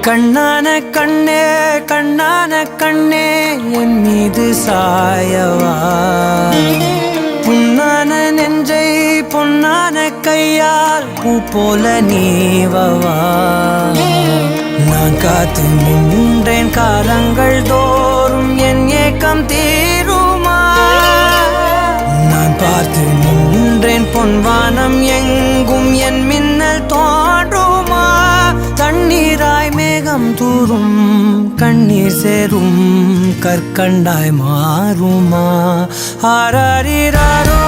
கண்ணான கண்ணே கண்ணான கண்ணே என் மீது சாயவா புண்ணான நெஞ்சை பொன்னான கையால் பூ போல நீவவா நான் காத்து நின்றேன் காலங்கள் தோறும் என் ஏக்கம் தீருமா நான் பார்த்து நின்றேன் பொன்வானம் எங்கும் என் மின்னல் தோன்றுமா தண்ணீராய் மேகம் தூரும் கண்ணீர் சேரும் கற்கண்டாய் மாறுமா ஆராரிராரோ